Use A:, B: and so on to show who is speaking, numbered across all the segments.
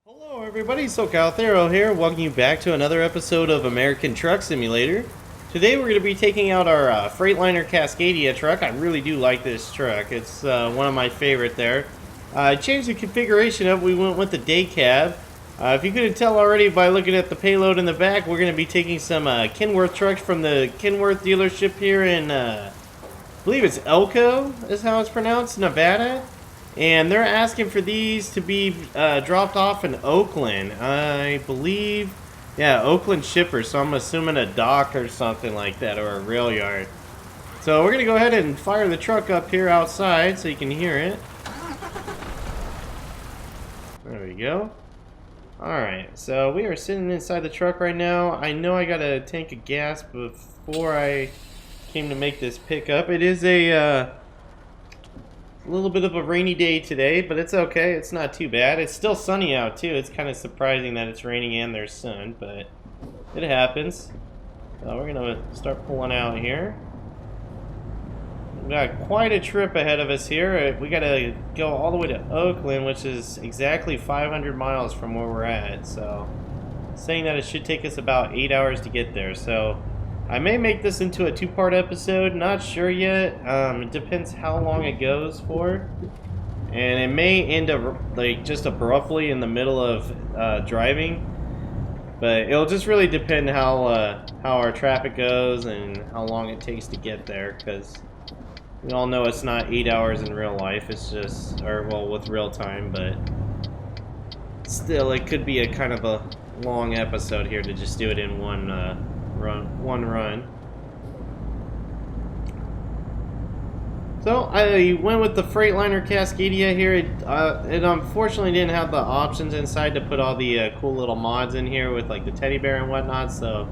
A: Hello everybody, SoCal Thero here, welcoming you back to another episode of American Truck Simulator. Today we're going to be taking out our Freightliner Cascadia truck. I really do like this truck, it's one of my favorite there. I changed the configuration up, we went with the day cab. If you couldn't tell already by looking at the payload in the back, we're going to be taking some Kenworth trucks from the Kenworth dealership here in, I believe it's Elko, is how it's pronounced, Nevada. And they're asking for these to be dropped off in Oakland. I believe, yeah, Oakland shipper. So I'm assuming a dock or something like that, or a rail yard. So we're gonna go ahead and fire the truck up here outside so you can hear it. There we go. Alright, so we are sitting inside the truck right now. I know I got a tank of gas before I came to make this pickup. It is a little bit of a rainy day today, but it's okay. It's not too bad. It's still sunny out too. It's kind of surprising that it's raining and there's sun, but it happens. So we're gonna start pulling out here. We've got quite a trip ahead of us here. We gotta go all the way to Oakland, which is exactly 500 miles from where we're at. So saying that it should take us about 8 hours to get there. So I may make this into a two-part episode, not sure yet. It depends how long it goes for. And it may end up like just abruptly in the middle of driving. But it'll just really depend how our traffic goes and how long it takes to get there, because we all know it's not 8 hours in real life, it's just, or well, with real time, but still it could be a kind of a long episode here to just do it in one run. So I went with the Freightliner Cascadia here. It unfortunately didn't have the options inside to put all the cool little mods in here with like the teddy bear and whatnot, so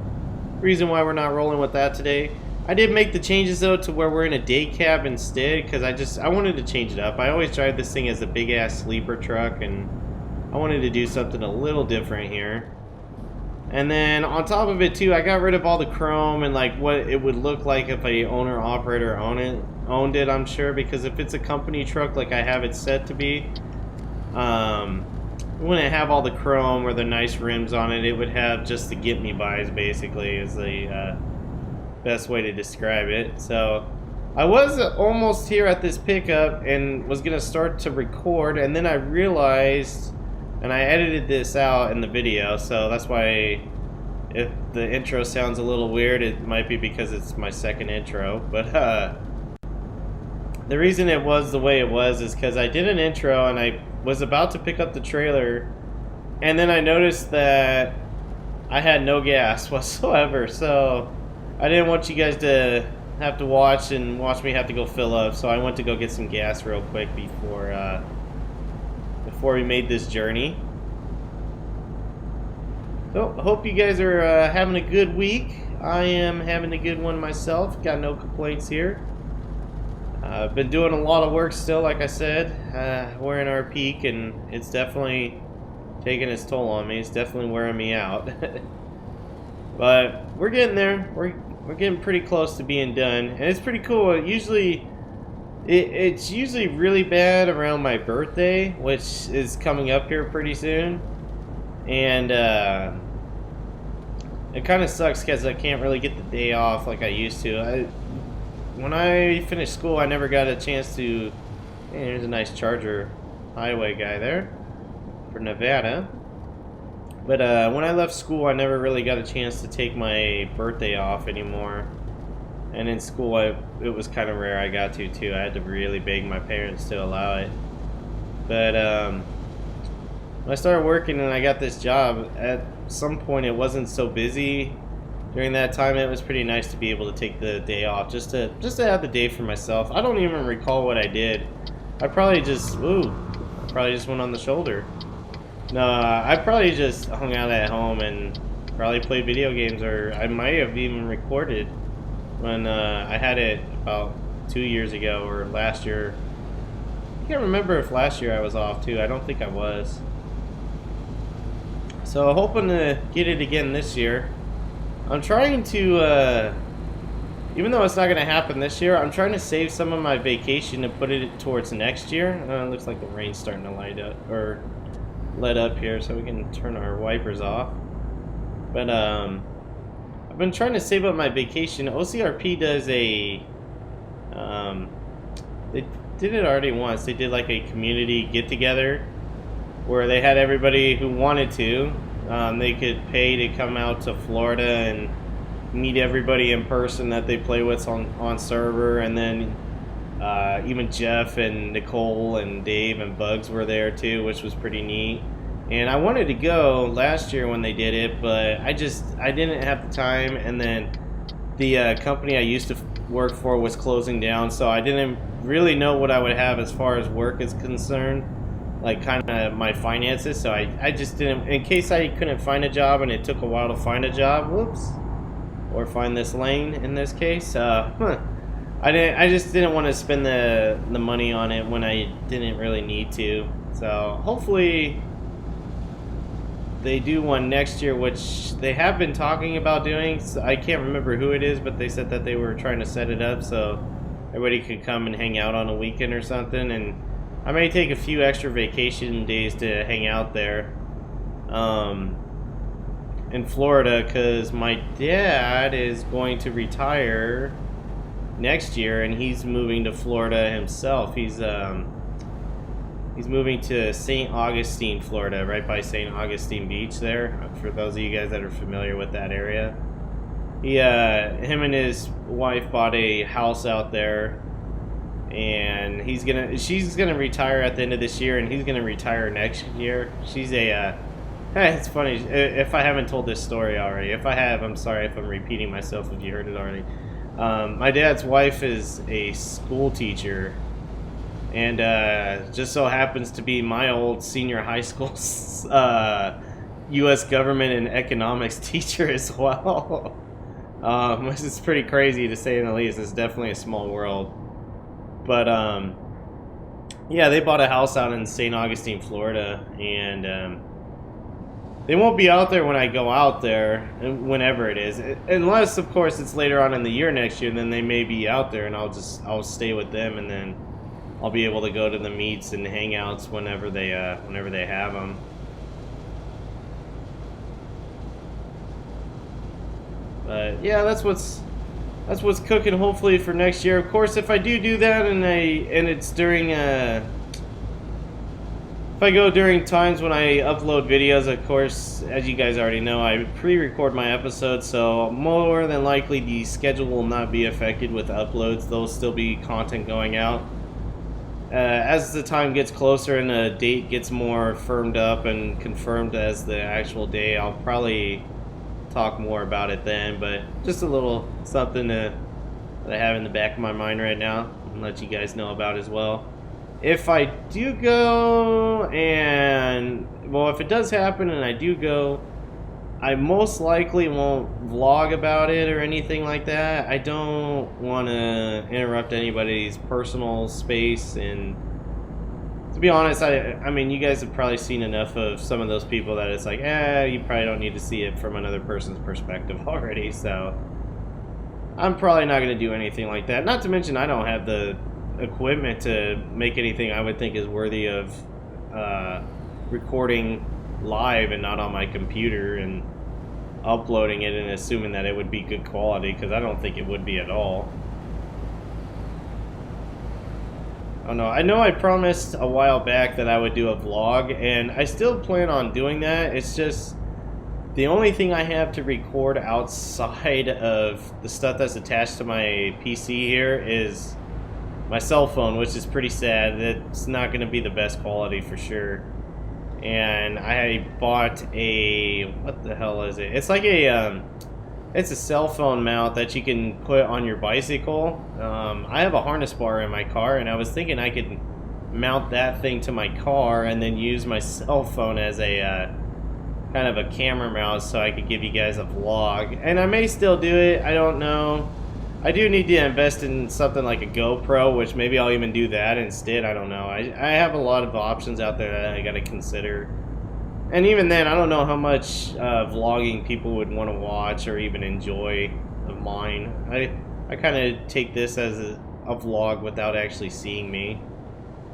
A: reason why we're not rolling with that today. I did make the changes though to where we're in a day cab instead, because I wanted to change it up. I always drive this thing as a big ass sleeper truck, and I wanted to do something a little different here. And then on top of it too, I got rid of all the chrome and like what it would look like if a owner operator owned it, I'm sure, because if it's a company truck like I have it set to be, it wouldn't have all the chrome or the nice rims on it. It would have just the get me bys, basically, is the best way to describe it. So I was almost here at this pickup and was gonna start to record, and then I realized, and I edited this out in the video, so that's why if the intro sounds a little weird, it might be because it's my second intro. But the reason it was the way it was is because I did an intro and I was about to pick up the trailer, and then I noticed that I had no gas whatsoever, so I didn't want you guys to have to watch me have to go fill up, so I went to go get some gas real quick before we made this journey. So, hope you guys are having a good week. I am having a good one myself. Got no complaints here. I've been doing a lot of work still, like I said. We're in our peak, and it's definitely taking its toll on me. It's definitely wearing me out. But we're getting there. We're getting pretty close to being done, and it's pretty cool. It's usually really bad around my birthday, which is coming up here pretty soon, and it kind of sucks because I can't really get the day off like I used to. When I finished school, I never got a chance to. Hey, there's a nice Charger highway guy there for Nevada. But when I left school, I never really got a chance to take my birthday off anymore. And in school, it was kind of rare I got to, too. I had to really beg my parents to allow it. But when I started working and I got this job, at some point it wasn't so busy. During that time, it was pretty nice to be able to take the day off, just to have the day for myself. I don't even recall what I did. I probably just went on the shoulder. No, I probably just hung out at home and probably played video games, or I might have even recorded when I had it about 2 years ago or last year. I can't remember if last year I was off too. I don't think I was. So hoping to get it again this year. I'm trying to, even though it's not going to happen this year, I'm trying to save some of my vacation and put it towards next year. It looks like the rain's starting to light up, or let up here so we can turn our wipers off. But I've been trying to save up my vacation. OCRP does a they did it already once. They did like a community get-together where they had everybody who wanted to. They could pay to come out to Florida and meet everybody in person that they play with on server, and then even Jeff and Nicole and Dave and Bugs were there too, which was pretty neat. And I wanted to go last year when they did it, but I didn't have the time, and then the company I used to work for was closing down, so I didn't really know what I would have as far as work is concerned, like kind of my finances. So I just didn't, in case I couldn't find a job and it took a while to find a job, whoops, or find this lane in this case. I just didn't want to spend the money on it when I didn't really need to. So hopefully they do one next year, which they have been talking about doing. So I can't remember who it is, but they said that they were trying to set it up so everybody could come and hang out on a weekend or something. And I may take a few extra vacation days to hang out there in Florida, because my dad is going to retire next year, and he's moving to Florida himself. He's moving to St. Augustine, Florida, right by St. Augustine Beach there, for those of you guys that are familiar with that area. Him and his wife bought a house out there, and she's gonna retire at the end of this year, and he's gonna retire next year. It's funny, if I haven't told this story already. If I have, I'm sorry if I'm repeating myself if you heard it already. My dad's wife is a school teacher, and just so happens to be my old senior high school U.S. government and economics teacher as well. Which is pretty crazy to say the least. It's definitely a small world. But yeah, they bought a house out in St. Augustine, Florida, and they won't be out there when I go out there, whenever it is, unless of course it's later on in the year next year. Then they may be out there, and I'll stay with them, and then I'll be able to go to the meets and hangouts whenever they have them. But yeah, that's what's cooking hopefully for next year. Of course, if I do that and it's during if I go during times when I upload videos, of course, as you guys already know, I pre-record my episodes, so more than likely the schedule will not be affected with uploads. There'll still be content going out. As the time gets closer and the date gets more firmed up and confirmed as the actual day, I'll probably talk more about it then, but just a little something that I have in the back of my mind right now and let you guys know about as well. If I do go, and well, if it does happen and I do go, I most likely won't vlog about it or anything like that. I don't want to interrupt anybody's personal space, and to be honest, I mean, you guys have probably seen enough of some of those people that it's like, you probably don't need to see it from another person's perspective already, so I'm probably not going to do anything like that. Not to mention, I don't have the equipment to make anything I would think is worthy of recording live and not on my computer and uploading it and assuming that it would be good quality, because I don't think it would be at all. Oh no, I know I promised a while back that I would do a vlog, and I still plan on doing that. It's just the only thing I have to record outside of the stuff that's attached to my PC here is my cell phone, which is pretty sad. It's not going to be the best quality for sure. And I bought what the hell is it? It's like it's a cell phone mount that you can put on your bicycle. I have a harness bar in my car, and I was thinking I could mount that thing to my car and then use my cell phone as a kind of a camera mount so I could give you guys a vlog. And I may still do it, I don't know. I do need to invest in something like a GoPro, which maybe I'll even do that instead. I don't know. I have a lot of options out there that I got to consider. And even then, I don't know how much vlogging people would want to watch or even enjoy of mine. I kind of take this as a vlog without actually seeing me.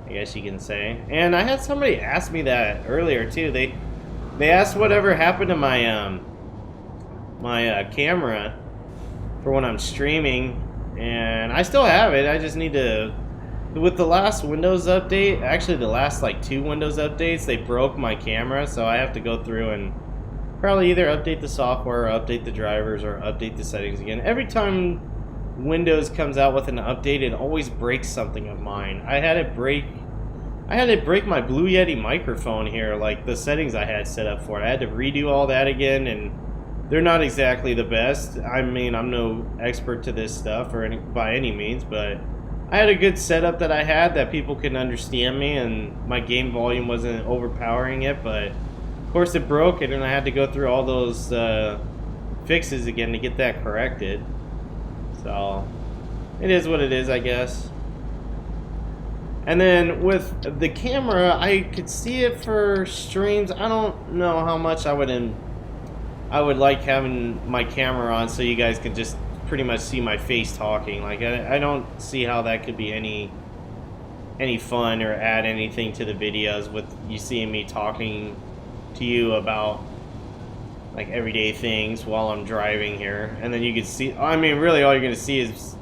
A: I guess you can say. And I had somebody ask me that earlier too. They asked whatever happened to my my camera for when I'm streaming, and I still have it. I just need to, with the last Windows update, actually the last like 2 Windows updates, they broke my camera, so I have to go through and probably either update the software or update the drivers or update the settings again. Every time Windows comes out with an update, it always breaks something of mine. I had it break my Blue Yeti microphone here, like the settings I had set up for it. I had to redo all that again, and they're not exactly the best. I mean, I'm no expert to this stuff or by any means, but I had a good setup that I had that people could understand me, and my game volume wasn't overpowering it, but of course it broke it, and I had to go through all those fixes again to get that corrected. So it is what it is, I guess. And then with the camera, I could see it for streams. I don't know how much I would like having my camera on so you guys could just pretty much see my face talking. Like I don't see how that could be any fun or add anything to the videos with you seeing me talking to you about like everyday things while I'm driving here. And then you can see, I mean, really all you're gonna see is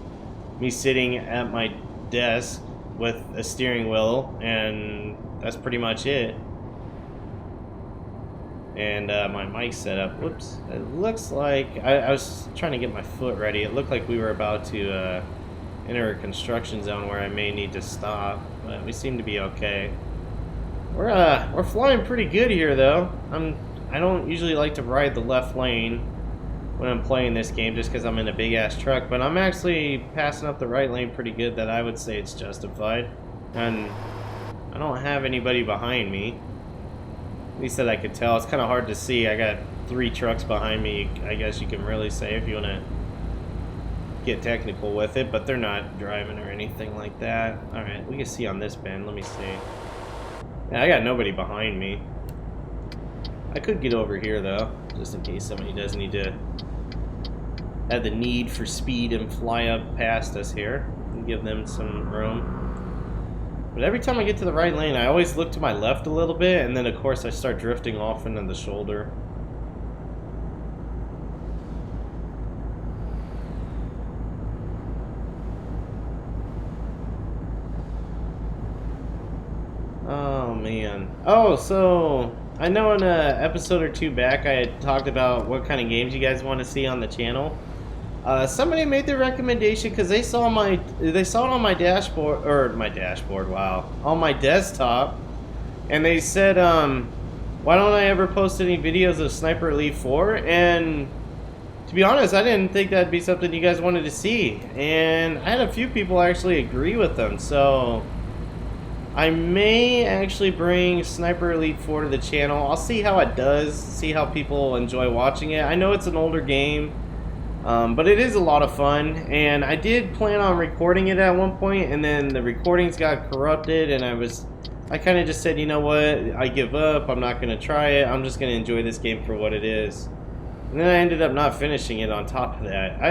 A: me sitting at my desk with a steering wheel, and that's pretty much it. And my mic setup, whoops, it looks like, I was trying to get my foot ready. It looked like we were about to enter a construction zone where I may need to stop, but we seem to be okay. We're flying pretty good here though. I don't usually like to ride the left lane when I'm playing this game just because I'm in a big ass truck, but I'm actually passing up the right lane pretty good, that I would say it's justified. And I don't have anybody behind me. At least that I could tell. It's kind of hard to see. I got 3 trucks behind me, I guess you can really say, if you want to get technical with it, but they're not driving or anything like that. Alright, we can see on this bend. Let me see. Yeah, I got nobody behind me. I could get over here though, just in case somebody does need to have the need for speed and fly up past us here and give them some room. But every time I get to the right lane, I always look to my left a little bit, and then of course I start drifting off into the shoulder. Oh man. Oh, so I know in an episode or 2 back I had talked about what kind of games you guys want to see on the channel. Somebody made the recommendation because they saw it on my dashboard, wow, on my desktop, and they said, why don't I ever post any videos of Sniper Elite 4? And to be honest, I didn't think that'd be something you guys wanted to see, and I had a few people actually agree with them, so I may actually bring Sniper Elite 4 to the channel. I'll see how it does, see how people enjoy watching it. I know it's an older game, but it is a lot of fun, and I did plan on recording it at one point, and then the recordings got corrupted, and I kind of just said, you know what, I give up, I'm not going to try it, I'm just going to enjoy this game for what it is. And then I ended up not finishing it on top of that.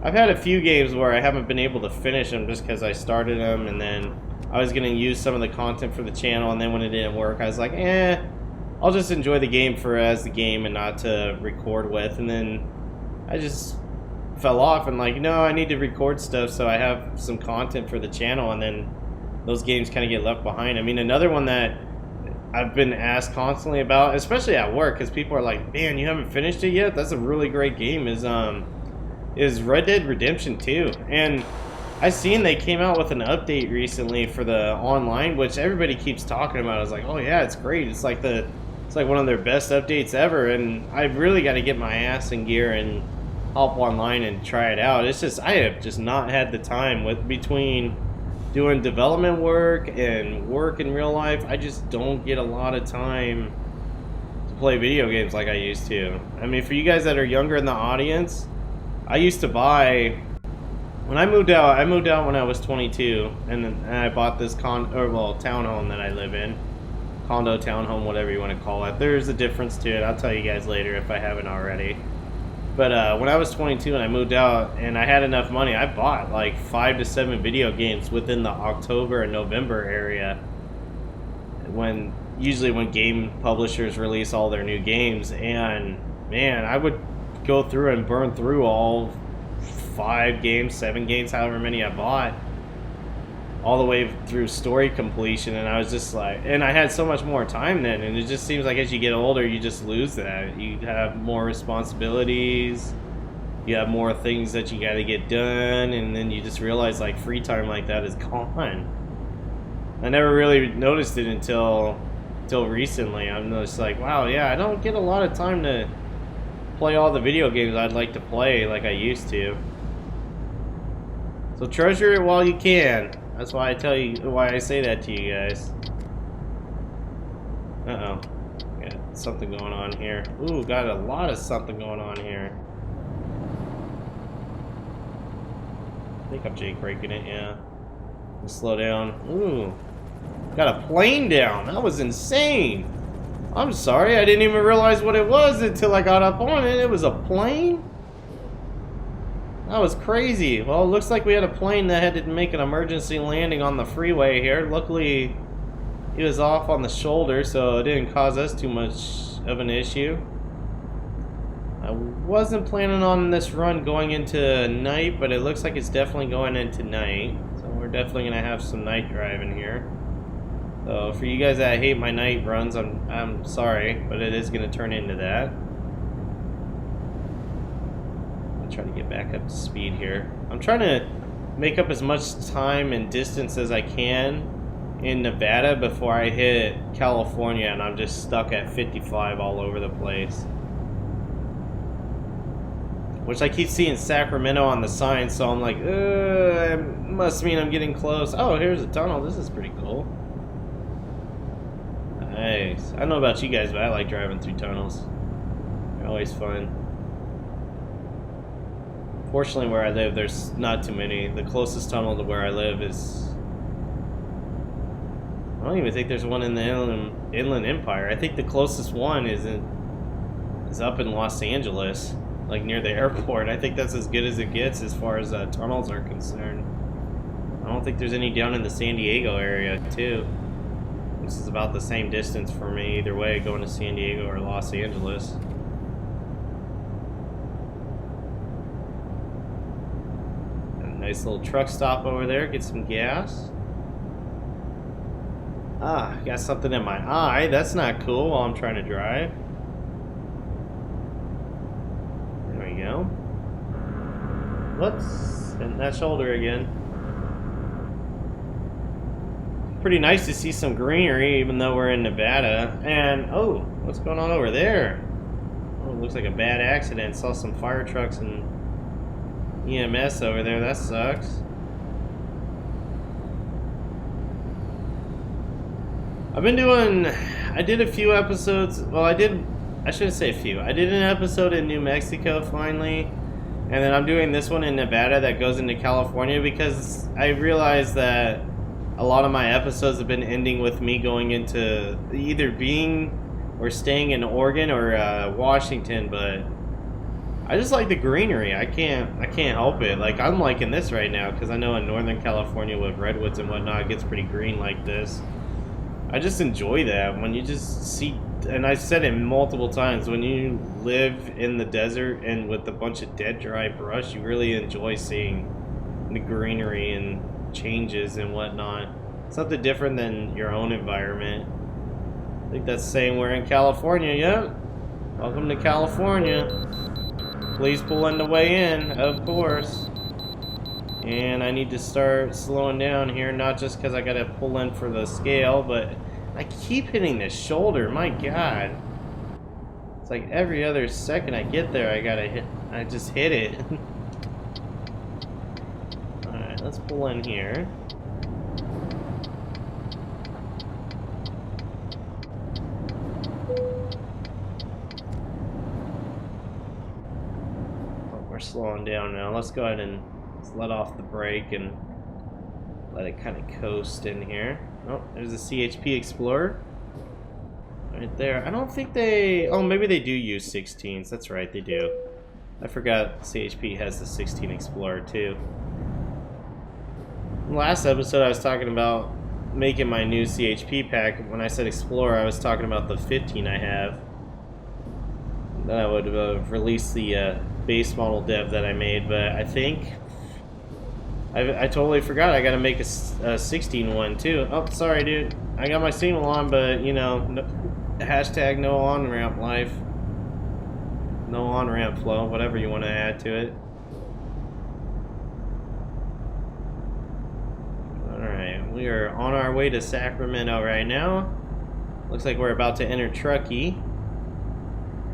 A: I've had a few games where I haven't been able to finish them just because I started them, and then I was going to use some of the content for the channel, and then when it didn't work, I was like, I'll just enjoy the game as the game and not to record with. And then I just fell off and like, no, I need to record stuff so I have some content for the channel, and then those games kind of get left behind. I mean, another one that I've been asked constantly about, especially at work, because people are like, man, you haven't finished it yet? That's a really great game, is Red Dead Redemption 2. And I seen they came out with an update recently for the online, which everybody keeps talking about. I was like, oh yeah, it's great. It's like one of their best updates ever, and I've really got to get my ass in gear and hop online and try it out. It's just, I have just not had the time between doing development work and work in real life. I just don't get a lot of time to play video games like I used to. I mean, for you guys that are younger in the audience, I used to buy, when I moved out when I was 22, and I bought this townhome that I live in. Condo, townhome, whatever you want to call it. There's a difference to it. I'll tell you guys later if I haven't already. But when I was 22 and I moved out and I had enough money, I bought like 5 to 7 video games within the October and November area. Usually when game publishers release all their new games, and man, I would go through and burn through all 5 games, 7 games, however many I bought, all the way through story completion. And I was just like, and I had so much more time then, and it just seems like as you get older you just lose that. You have more responsibilities, you have more things that you got to get done, and then you just realize like free time like that is gone. I never really noticed it until recently. I'm just like, wow, yeah, I don't get a lot of time to play all the video games I'd like to play like I used to. So treasure it while you can. That's why I say that to you guys. Uh-oh. Got something going on here. Ooh, got a lot of something going on here. I think I'm Jake breaking it, yeah. Let's slow down. Ooh. Got a plane down. That was insane. I'm sorry, I didn't even realize what it was until I got up on it. It was a plane? That was crazy. Well, it looks like we had a plane that had to make an emergency landing on the freeway here. Luckily, it was off on the shoulder, so it didn't cause us too much of an issue. I wasn't planning on this run going into night, but it looks like it's definitely going into night. So we're definitely going to have some night driving here. So for you guys that hate my night runs, I'm sorry, but it is going to turn into that. I'll try to get back up to speed here. I'm trying to make up as much time and distance as I can in Nevada before I hit California, and I'm just stuck at 55 all over the place. Which I keep seeing Sacramento on the sign, so I'm like, it must mean I'm getting close. Oh, here's a tunnel. This is pretty cool. Nice. I don't know about you guys, but I like driving through tunnels. They're always fun. Fortunately, where I live, there's not too many. The closest tunnel to where I live is... I don't even think there's one in the Inland Empire. I think the closest one is up in Los Angeles, like near the airport. I think that's as good as it gets as far as tunnels are concerned. I don't think there's any down in the San Diego area, too. This is about the same distance for me either way, going to San Diego or Los Angeles. Got a nice little truck stop over there, get some gas. Ah, got something in my eye. That's not cool while I'm trying to drive. There we go. Whoops, hitting that shoulder again. Pretty nice to see some greenery even though we're in Nevada. And oh, what's going on over there? Oh, it looks like a bad accident. Saw some fire trucks and EMS over there. That sucks. I did a few episodes. Well, I shouldn't say a few. I did an episode in New Mexico finally, and then I'm doing this one in Nevada that goes into California because I realized that a lot of my episodes have been ending with me going into either being or staying in Oregon or Washington, but I just like the greenery. I can't help it. Like, I'm liking this right now because I know in Northern California with redwoods and whatnot, it gets pretty green like this. I just enjoy that when you just see, and I've said it multiple times, when you live in the desert and with a bunch of dead dry brush, you really enjoy seeing the greenery and changes and whatnot. Something different than your own environment. I think that's saying we're in California. Yep. Welcome to California. Please pull in the way in, of course. And I need to start slowing down here, not just because I gotta pull in for the scale, but I keep hitting this shoulder. My God. It's like every other second I get there, I just hit it. Alright, let's pull in here. Oh, we're slowing down now. Let's go ahead and let off the brake and let it kind of coast in here. Oh, there's a CHP Explorer. Right there. I don't think they... Oh, maybe they do use 16s. That's right, they do. I forgot CHP has the 16 Explorer too. Last episode I was talking about making my new CHP pack. When I said Explorer, I was talking about the 15 I have. Then I would release the base model dev that I made, but I think I totally forgot I gotta make a 16 one too. Oh, sorry dude. I got my signal on, but you know, no, hashtag no on-ramp life. No on-ramp flow, whatever you want to add to it. Alright, we are on our way to Sacramento right now. Looks like we're about to enter Truckee.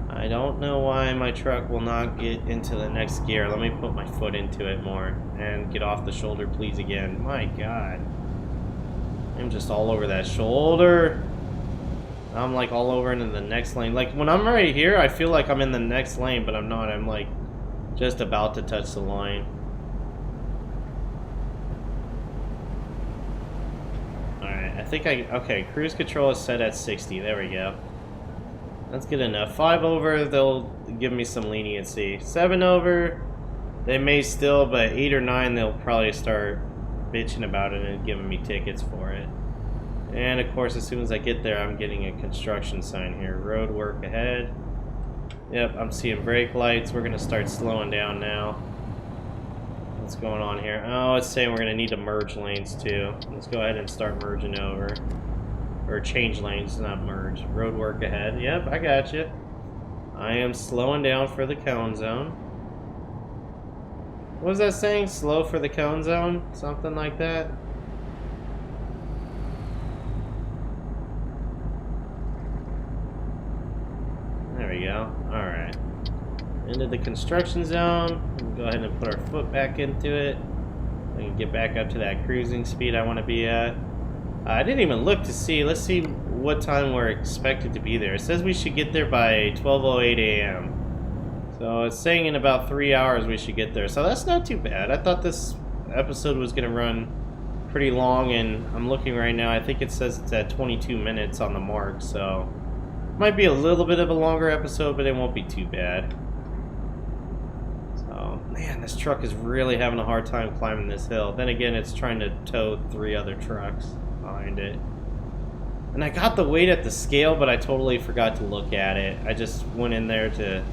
A: I don't know why my truck will not get into the next gear. Let me put my foot into it more and get off the shoulder, please, again. My God. I'm just all over that shoulder. I'm like all over into the next lane. Like when I'm right here, I feel like I'm in the next lane, but I'm not. I'm like just about to touch the line. Alright, I think okay, cruise control is set at 60. There we go. That's good enough. 5 over, they'll give me some leniency. 7 over, they may still, but 8 or 9, they'll probably start bitching about it and giving me tickets for it. And of course, as soon as I get there, I'm getting a construction sign here. Road work ahead. Yep, I'm seeing brake lights. We're gonna start slowing down now. What's going on here? Oh, it's saying we're gonna need to merge lanes too. Let's go ahead and start merging over. Or change lanes, not merge. Road work ahead. Yep, I got you. I am slowing down for the cone zone. What was that saying? Slow for the cone zone? Something like that? There we go. Alright. Into the construction zone. We'll go ahead and put our foot back into it. We can get back up to that cruising speed I want to be at. I didn't even look to see. Let's see what time we're expected to be there. It says we should get there by 12:08 a.m. So it's saying in about 3 hours we should get there. So that's not too bad. I thought this episode was going to run pretty long, and I'm looking right now. I think it says it's at 22 minutes on the mark, so might be a little bit of a longer episode, but it won't be too bad. So, man, this truck is really having a hard time climbing this hill. Then again, it's trying to tow 3 other trucks behind it. And I got the weight at the scale, but I totally forgot to look at it. I just went in there to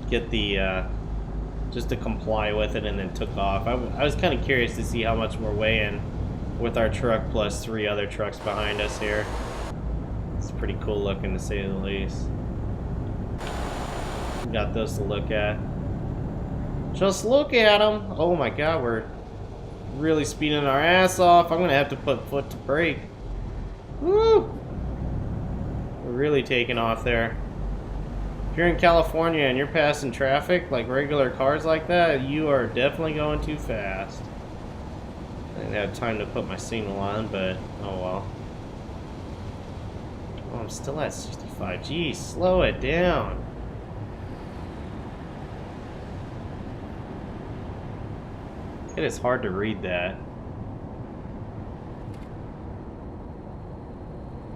A: get the, just to comply with it and then took off. I was kind of curious to see how much we're weighing with our truck plus 3 other trucks behind us here. It's pretty cool looking, to say the least. Got those to look at. Just look at them. Oh my God, we're really speeding our ass off. I'm gonna have to put foot to brake. Woo! We're really taking off there. If you're in California and you're passing traffic, like regular cars like that, you are definitely going too fast. I didn't have time to put my signal on, but oh well. Oh, I'm still at 65. Geez, slow it down. It is hard to read that.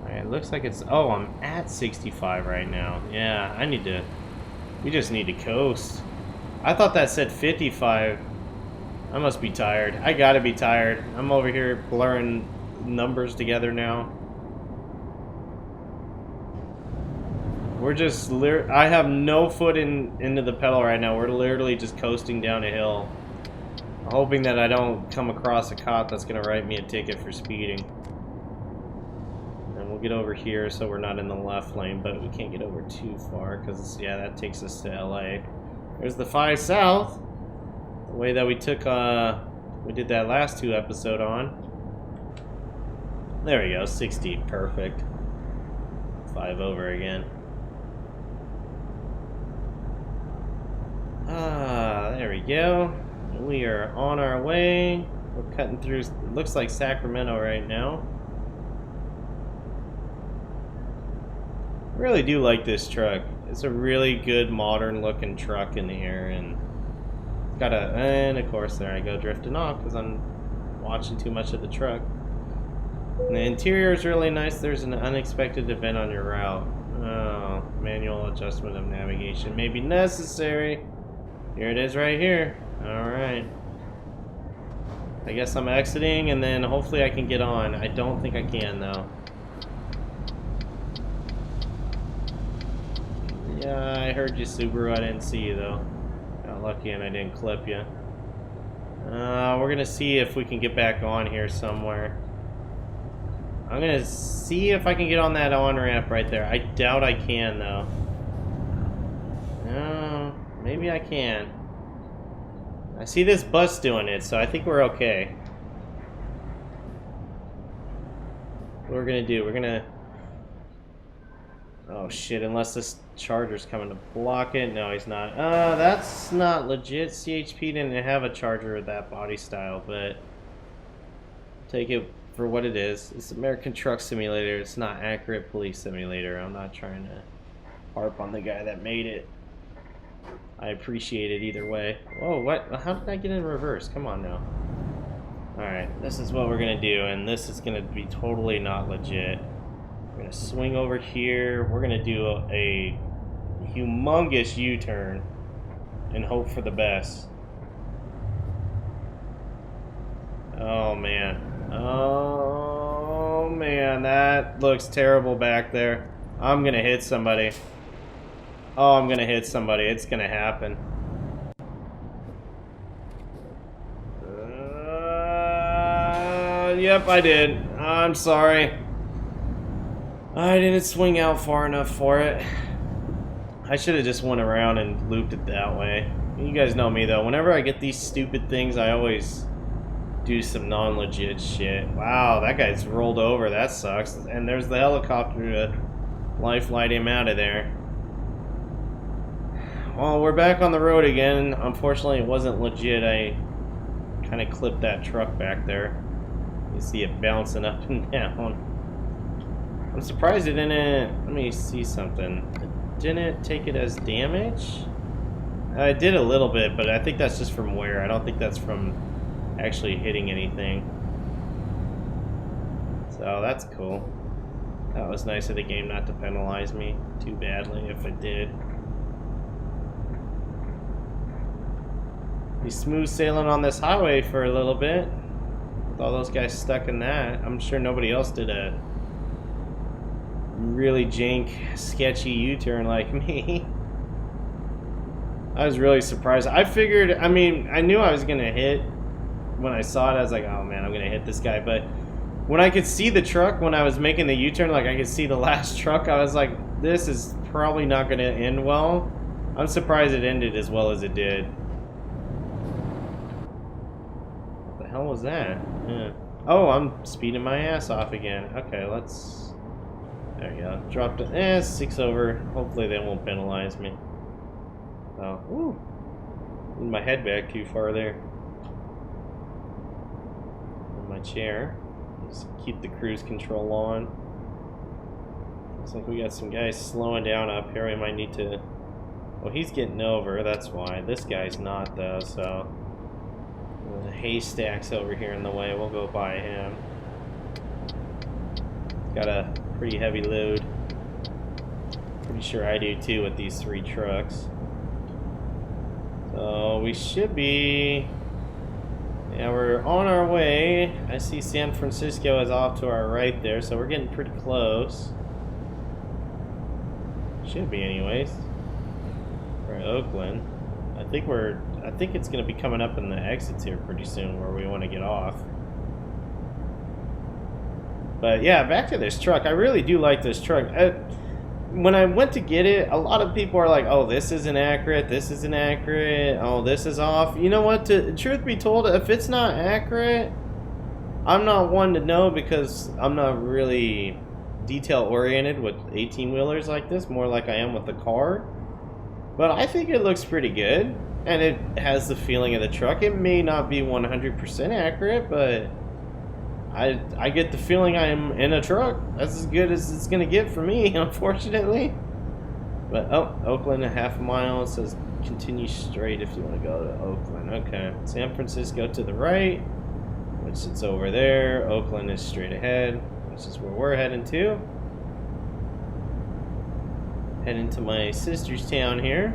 A: Alright, it looks like it's... Oh, I'm at 65 right now. Yeah, I need to... We just need to coast. I thought that said 55. I must be tired. I gotta be tired. I'm over here blurring numbers together now. We're just... I have no foot into the pedal right now. We're literally just coasting down a hill. Hoping that I don't come across a cop that's going to write me a ticket for speeding. And we'll get over here so we're not in the left lane, but we can't get over too far because, yeah, that takes us to LA. There's the 5 South. The way that we took, we did that last 2 episode on. There we go, 60, perfect. 5 over again. Ah, there we go. We are on our way. We're cutting through, it looks like Sacramento right now. I really do like this truck. It's a really good modern looking truck in here, and got a, and of course there I go drifting off because I'm watching too much of the truck. And the interior is really nice. There's an unexpected event on your route. Oh, manual adjustment of navigation may be necessary. Here it is right here. Alright. I guess I'm exiting and then hopefully I can get on. I don't think I can though. Yeah, I heard you, Subaru. I didn't see you though. Got lucky and I didn't clip you. We're gonna see if we can get back on here somewhere. I'm gonna see if I can get on that on-ramp right there. I doubt I can though. No, maybe I can. I see this bus doing it, so I think we're okay. What we're gonna do, we're gonna... Oh shit, unless this charger's coming to block it. No, he's not. That's not legit. CHP didn't have a charger with that body style, but... Take it for what it is. It's American Truck Simulator. It's not Accurate Police Simulator. I'm not trying to harp on the guy that made it. I appreciate it either way. Whoa, what? How did I get in reverse? Come on now. Alright, this is what we're gonna do, and this is gonna be totally not legit. We're gonna swing over here. We're gonna do a humongous U-turn and hope for the best. Oh man. Oh man, that looks terrible back there. I'm gonna hit somebody. Oh, I'm gonna hit somebody. It's gonna happen. Yep, I did. I'm sorry. I didn't swing out far enough for it. I should have just went around and looped it that way. You guys know me though. Whenever I get these stupid things, I always do some non-legit shit. Wow, that guy's rolled over. That sucks. And there's the helicopter to life light him out of there. Well, we're back on the road again. Unfortunately, it wasn't legit. I kind of clipped that truck back there. You see it bouncing up and down. I'm surprised it didn't... Let me see something. It didn't take it as damage? I did a little bit, but I think that's just from wear. I don't think that's from actually hitting anything. So that's cool. That was nice of the game not to penalize me too badly if it did. Be smooth sailing on this highway for a little bit. With all those guys stuck in that. I'm sure nobody else did a really jank, sketchy U-turn like me. I was really surprised. I figured, I mean, I knew I was gonna hit. When I saw it, I was like, oh man, I'm gonna hit this guy. But when I could see the truck, when I was making the U-turn, like I could see the last truck, I was like, this is probably not gonna end well. I'm surprised it ended as well as it did. What the hell was that? Yeah. Oh, I'm speeding my ass off again. Okay, let's... There you go. Dropped it. 6 over. Hopefully they won't penalize me. Oh, ooh. Moved my head back too far there. In my chair. Just keep the cruise control on. Looks like we got some guys slowing down up here. We might need to... Well, he's getting over. That's why. This guy's not, though, so... The haystack's over here in the way. We'll go by him. Got a pretty heavy load. Pretty sure I do too with these 3 trucks. So we should be... Yeah, we're on our way. I see San Francisco is off to our right there, so we're getting pretty close. Should be anyways. We're at Oakland. I think it's going to be coming up in the exits here pretty soon where we want to get off. But yeah, back to this truck. I really do like this truck. When I went to get it, a lot of people are like, oh, this isn't accurate, this isn't accurate, oh, this is off. You know what, truth be told, if it's not accurate, I'm not one to know because I'm not really detail oriented with 18-wheelers like this, more like I am with the car. But I think it looks pretty good, and it has the feeling of the truck. It may not be 100% accurate, but I get the feeling I'm in a truck. That's as good as it's gonna get for me, unfortunately. But oh, Oakland, a half a mile. It says continue straight if you want to go to Oakland. Okay, San Francisco to the right, which is over there. Oakland is straight ahead, which is where we're heading to. Heading to my sister's town here.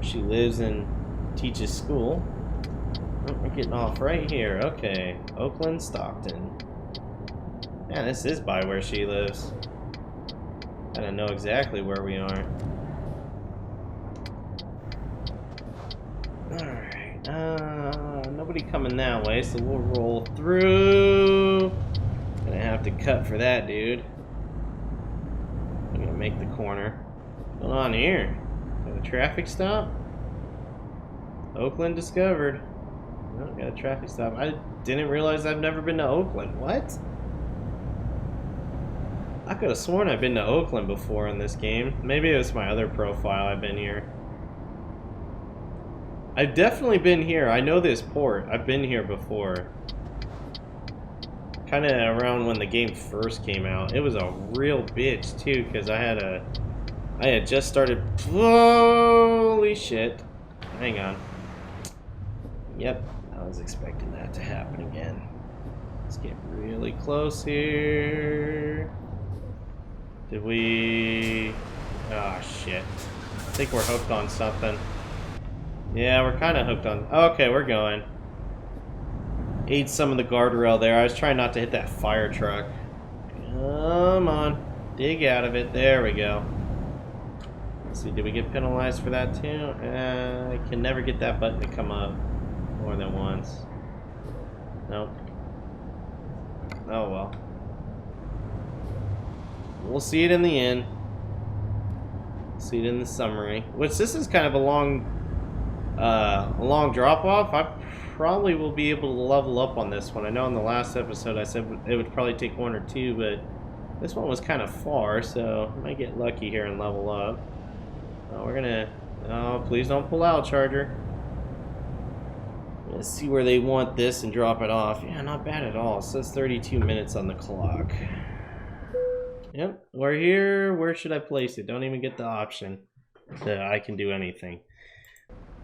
A: She lives and teaches school. Oh, we're getting off right here. Okay, Oakland, Stockton. Yeah, this is by where she lives. I don't know exactly where we are. Alright, nobody coming that way, so we'll roll through. Gonna have to cut for that, dude. I'm gonna make the corner. What's going on here? Got a traffic stop? Oakland discovered. Oh, got a traffic stop. I didn't realize I've never been to Oakland. What? I could have sworn I've been to Oakland before in this game. Maybe it was my other profile I've been here. I've definitely been here. I know this port. I've been here before. Kind of around when the game first came out. It was a real bitch too, because I had just started. Holy shit! Hang on. Yep, I was expecting that to happen again. Let's get really close here. Did we? Oh shit! I think we're hooked on something. Yeah, we're kind of hooked on. Okay, we're going. Ate some of the guardrail there. I was trying not to hit that fire truck. Come on. Dig out of it. There we go. Let's see, did we get penalized for that too? I can never get that button to come up more than once. Nope. Oh well. We'll see it in the end. See it in the summary. Which this is kind of a long drop off. I probably will be able to level up on this one. I know in the last episode I said it would probably take one or two, but this one was kind of far, so I might get lucky here and level up. We're gonna. Oh, please don't pull out, Charger. Let's see where they want this and drop it off. Yeah, not bad at all. It says 32 minutes on the clock. Yep, we're here. Where should I place it? Don't even get the option that I can do anything.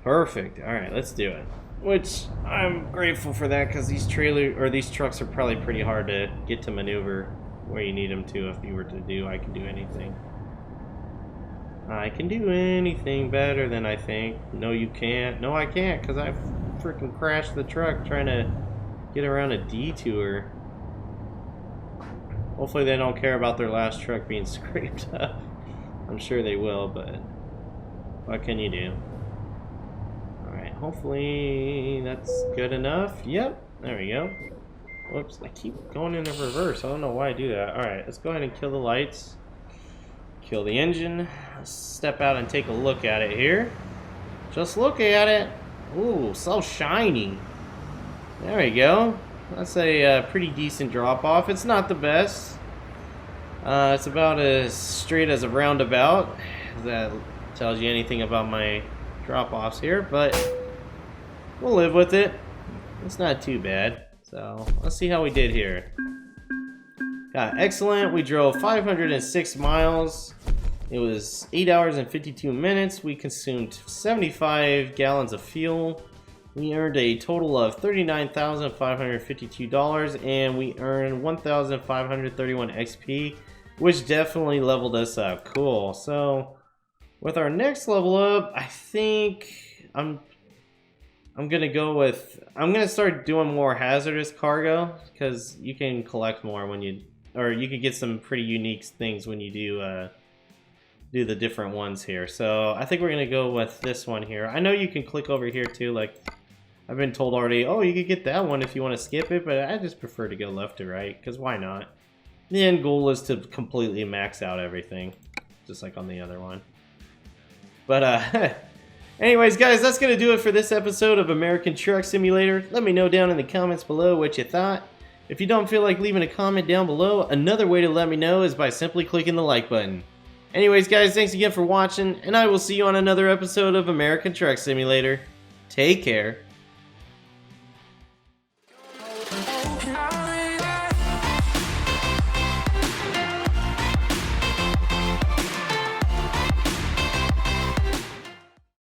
A: Perfect. All right, let's do it. Which I'm grateful for that, because these trucks are probably pretty hard to get to maneuver where you need them to. If you were to do, I can do anything. I can do anything better than I think. No, you can't. No, I can't, because I freaking crashed the truck trying to get around a detour. Hopefully they don't care about their last truck being scraped up. I'm sure they will, but what can you do? Alright, hopefully that's good enough. Yep, there we go. Whoops, I keep going into reverse. I don't know why I do that. Alright, let's go ahead and kill the lights. Kill the engine. Let's step out and take a look at it here. Just look at it. Ooh, so shiny. There we go. That's a pretty decent drop off. It's not the best. It's about as straight as a roundabout. If that tells you anything about my drop offs here, but we'll live with it. It's not too bad. So let's see how we did here. Got excellent. We drove 506 miles. It was 8 hours and 52 minutes. We consumed 75 gallons of fuel. We earned a total of $39,552, and we earned 1,531 XP, which definitely leveled us up. Cool. So with our next level up, I think I'm gonna go with, I'm gonna start doing more hazardous cargo, because you can collect more when you, or you could get some pretty unique things when you do the different ones here. So I think we're gonna go with this one here. I know you can click over here too, like I've been told already, oh, you could get that one if you want to skip it, but I just prefer to go left to right, because why not? The end goal is to completely max out everything, just like on the other one. But anyways, guys, that's gonna do it for this episode of American Truck Simulator. Let me know down in the comments below what you thought. If you don't feel like leaving a comment down below, another way to let me know is by simply clicking the like button. Anyways, guys, thanks again for watching, and I will see you on another episode of American Truck Simulator. Take care.
B: Open